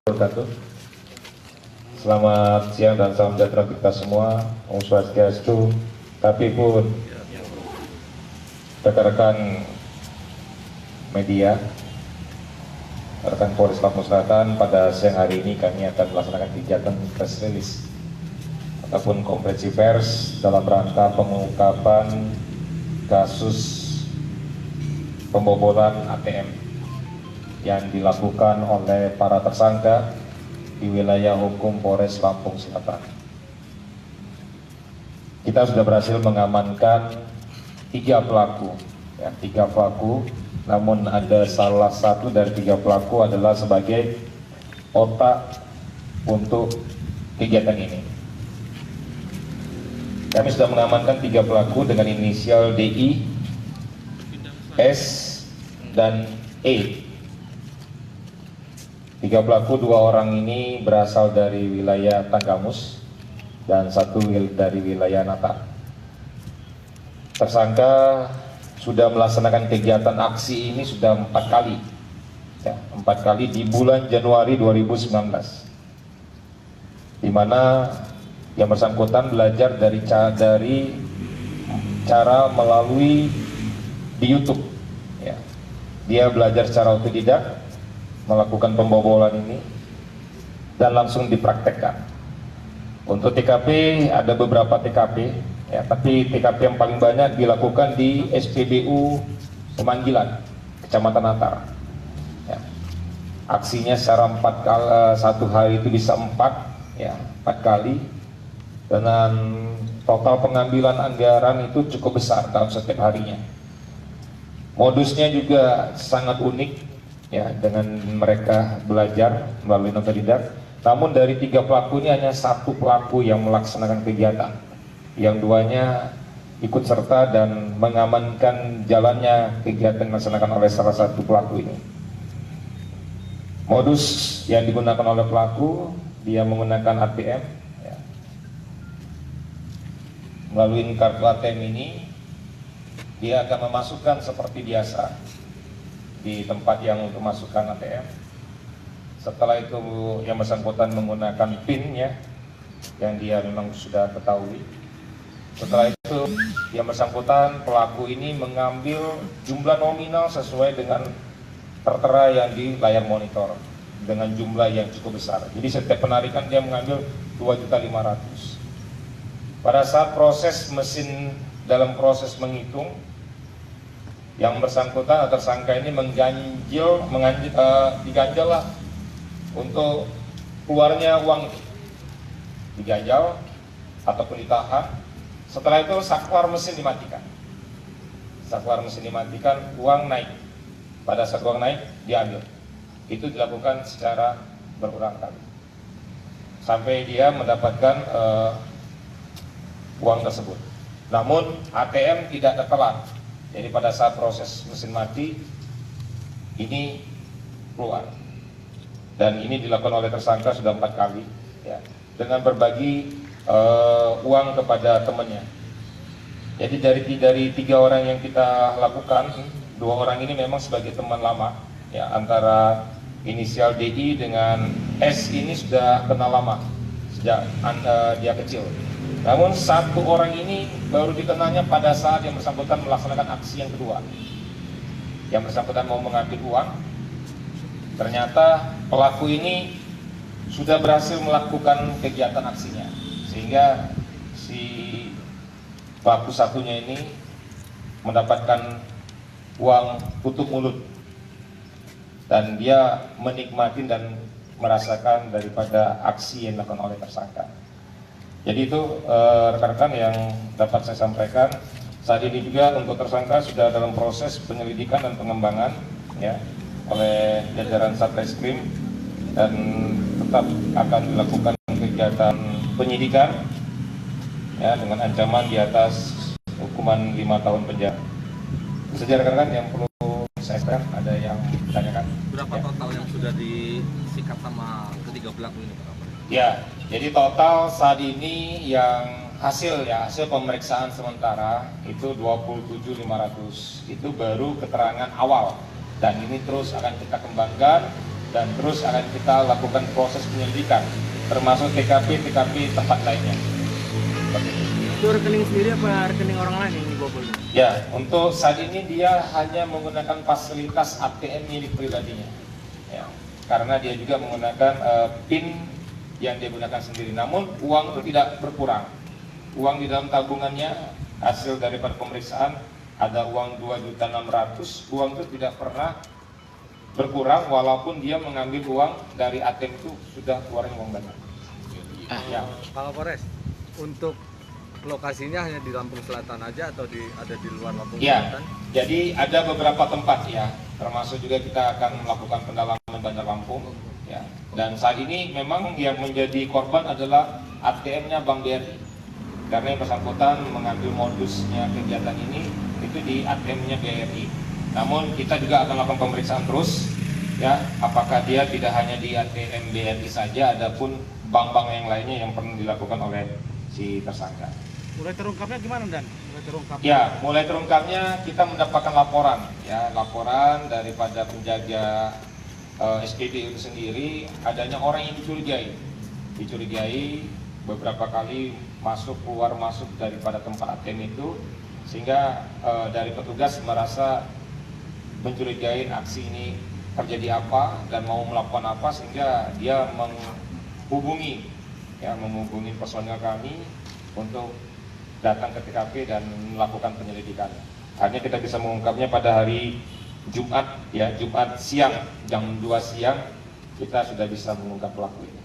wabarakatuh. Selamat siang dan salam sejahtera kita semua. Om Swastiastu. Tapi pun rekan-rekan media, rekan Polres Lampung Selatan, pada siang hari ini kami akan melaksanakan kegiatan press release ataupun konferensi pers dalam rangka pengungkapan kasus pembobolan ATM yang dilakukan oleh para tersangka di wilayah hukum Polres Lampung Selatan. Kita sudah berhasil mengamankan 3 pelaku, namun ada salah satu dari 3 pelaku adalah sebagai otak untuk kegiatan ini. Kami sudah mengamankan 3 pelaku dengan inisial DI, S, dan E. 3 pelaku, 2 orang ini berasal dari wilayah Tanggamus dan 1 dari wilayah Natar. Tersangka sudah melaksanakan kegiatan aksi ini sudah 4 kali, 4 kali di bulan Januari 2019, di mana yang bersangkutan belajar dari cara melalui di YouTube. Dia belajar secara otodidak melakukan pembobolan ini dan langsung dipraktekkan. Untuk TKP ada beberapa TKP, tapi TKP yang paling banyak dilakukan di SPBU Pemanggilan, Kecamatan Natar. Aksinya secara 4 kali, 1 hari itu bisa 4 kali, dengan total pengambilan anggaran itu cukup besar dalam setiap harinya. Modusnya juga sangat unik, dengan mereka belajar melalui otodidak. Namun dari 3 pelaku ini hanya 1 pelaku yang melaksanakan kegiatan, yang 2-nya ikut serta dan mengamankan jalannya kegiatan yang dilaksanakan oleh salah satu pelaku ini. Modus yang digunakan oleh pelaku, dia menggunakan ATM. Melalui kartu ATM ini dia akan memasukkan seperti biasa di tempat yang untuk masukkan ATM. Setelah itu yang bersangkutan menggunakan PIN-nya yang dia memang sudah ketahui. Setelah itu yang bersangkutan, pelaku ini mengambil jumlah nominal sesuai dengan tertera yang di layar monitor dengan jumlah yang cukup besar. Jadi setiap penarikan dia mengambil 2.500.000. Pada saat proses mesin, dalam proses menghitung, yang bersangkutan atau tersangka ini diganjal lah untuk keluarnya uang, diganjal ataupun ditahan. Setelah itu sakwar mesin dimatikan. Uang naik. Pada saat uang naik diambil. Itu dilakukan secara berulang kali sampai dia mendapatkan uang tersebut. Namun ATM tidak tertelan. Jadi pada saat proses mesin mati ini keluar, dan ini dilakukan oleh tersangka sudah 4 kali, dengan berbagi uang kepada temannya. Jadi dari 3 orang yang kita lakukan, 2 orang ini memang sebagai teman lama, antara inisial DI dengan S ini sudah kenal lama sejak dia kecil. Namun 1 orang ini baru dikenalnya pada saat yang bersangkutan melaksanakan aksi yang kedua. Yang bersangkutan mau mengambil uang, ternyata pelaku ini sudah berhasil melakukan kegiatan aksinya, sehingga si pelaku satunya ini mendapatkan uang tutup mulut, dan dia menikmati dan merasakan daripada aksi yang dilakukan oleh tersangka. Jadi itu rekan-rekan yang dapat saya sampaikan. Saat ini juga untuk tersangka sudah dalam proses penyelidikan dan pengembangan oleh jajaran Satreskrim, dan tetap akan dilakukan kegiatan penyidikan dengan ancaman di atas hukuman 5 tahun penjara. Sejarah rekan-rekan yang perlu saya sampaikan, ada yang ditanyakan? Berapa total yang sudah disikat sama ketiga pelaku ini, Pak? Jadi total saat ini yang hasil pemeriksaan sementara itu 27.500. Itu baru keterangan awal, dan ini terus akan kita kembangkan dan terus akan kita lakukan proses penyelidikan termasuk TKP tempat lainnya. Seperti itu. Itu rekening sendiri apa rekening orang lain yang dibobol? Ya, untuk saat ini dia hanya menggunakan fasilitas ATM milik pribadinya. Ya, karena dia juga menggunakan PIN yang dia gunakan sendiri. Namun uang itu tidak berkurang. Uang di dalam tabungannya hasil daripada pemeriksaan ada uang 2.600.000. Uang itu tidak pernah berkurang walaupun dia mengambil uang dari ATM itu sudah keluarin uang banyak. Ya. Pak Kapolres, untuk lokasinya hanya di Lampung Selatan aja atau ada di luar Lampung Ya, Selatan? jadi ada beberapa tempat ya, termasuk juga kita akan melakukan pendalaman Bandar Lampung. Ya, dan saat ini memang yang menjadi korban adalah ATM-nya Bank BRI, karena yang bersangkutan mengambil modusnya kegiatan ini itu di ATM-nya BRI. Namun kita juga akan melakukan pemeriksaan terus, ya, apakah dia tidak hanya di ATM BRI saja, adapun bank-bank yang lainnya yang perlu dilakukan oleh si tersangka. Mulai terungkapnya gimana, Dan? Mulai terungkapnya? Ya, mulai terungkapnya kita mendapatkan laporan, ya, laporan daripada penjaga SPB itu sendiri adanya orang yang dicurigai beberapa kali keluar masuk daripada tempat ATM itu, sehingga dari petugas merasa mencurigai aksi ini terjadi apa dan mau melakukan apa, sehingga dia menghubungi personel kami untuk datang ke TKP dan melakukan penyelidikan. Hanya kita bisa mengungkapnya pada hari Jumat, ya, Jumat siang jam 2 siang kita sudah bisa mengungkap pelaku ini.